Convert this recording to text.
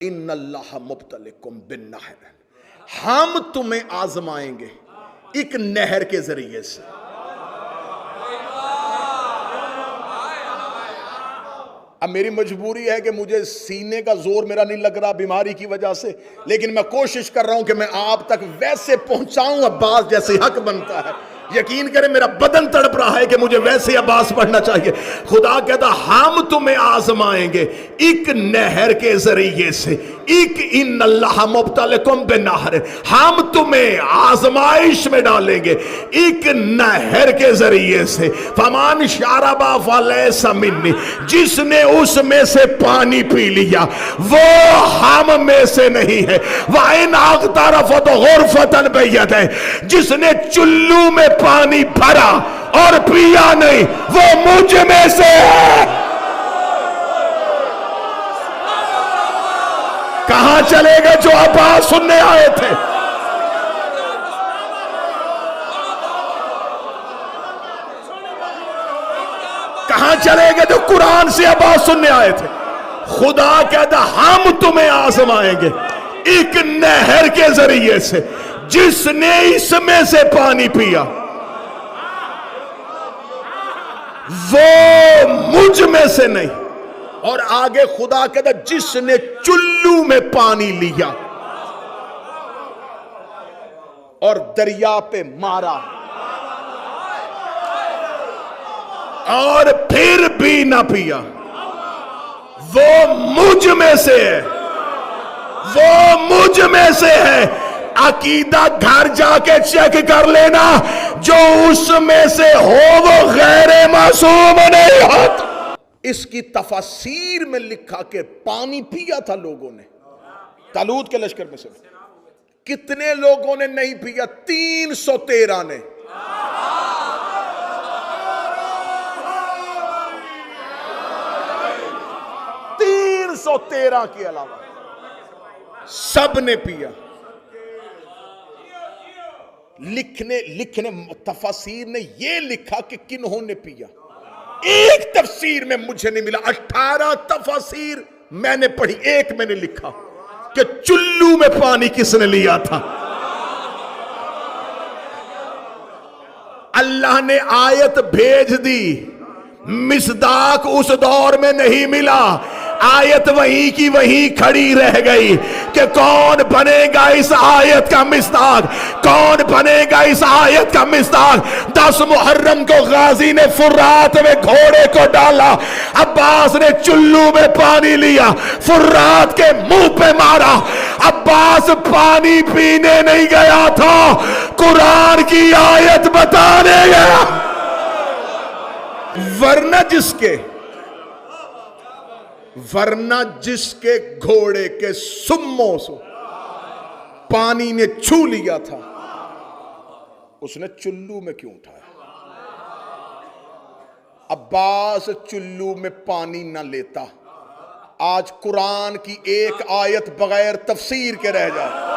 इन्नल्लाह मुब्तलिकुम बिन्नहर, हम तुम्हें आजमाएंगे एक नहर के जरिए से। अब मेरी मजबूरी है कि मुझे सीने का जोर मेरा नहीं लग रहा बीमारी की वजह से, लेकिन मैं कोशिश कर रहा हूं कि मैं आप तक वैसे पहुंचाऊं अब्बास जैसे हक बनता है। यकीन करें मेरा बदन तड़प रहा है कि मुझे वैसे अब्बास पढ़ना चाहिए। खुदा कहता हम तुम्हें आजमाएंगे एक नहर के जरिए से, एक इन्नल्लाह मुब्तलिकुम बिन्नहर, हम तुम्हें आजमाइश में डालेंगे एक नहर के जरिए से। फमान शारबा फलैसा मिन्नी, जिसने उसमें से पानी पी लिया वो हम में से नहीं है। वाइन अगतरफत गुरफतन बियदिही, जिसने चुल्लू में पानी भरा और पिया नहीं वो मुझ में से है। कहां चले गए जो आवाज सुनने आए थे? कहां चले गए जो कुरान से आवाज सुनने आए थे? खुदा कहता हम तुम्हें आजमाएंगे एक नहर के जरिए से, जिसने इसमें से पानी पिया वो मुझ में से नहीं। और आगे खुदा कहता जिसने चुल्लू में पानी लिया और दरिया पे मारा और फिर भी ना पिया वो मुझ में से है, वो मुझ में से है। अकीदा घर जाके चेक कर लेना, जो उसमें से हो वो गैर मासूम नहीं होता। इसकी तफसीर में लिखा कि पानी पिया था लोगों ने, तालूत के लश्कर में से कितने लोगों ने नहीं पिया? 313 ने। सौ 13 के अलावा सब ने पिया। लिखने तफसीर ने यह लिखा कि किन्होंने पिया, एक तफसीर में मुझे नहीं मिला। 18 तफसीर मैंने पढ़ी, एक मैंने लिखा कि चुल्लू में पानी किसने लिया था। अल्लाह ने आयत भेज दी, मिसदाक उस दौर में नहीं मिला, आयत वहीं की वहीं खड़ी रह गई कि कौन बनेगा इस आयत का मिसदाक, कौन बनेगा इस आयत का मिसदाक। 10 मुहर्रम को गाजी ने फुर्रात में घोड़े को डाला, अब्बास ने चुल्लू में पानी लिया, फुर्रात के मुंह पे मारा। अब्बास पानी पीने नहीं गया था, कुरान की आयत बताने गया। वरना जिसके घोड़े के सुम्मों से पानी ने छू लिया था उसने चुल्लू में क्यों उठाया? अब्बास चुल्लू में पानी ना लेता, आज कुरान की एक आयत बगैर तफसीर के रह जाए।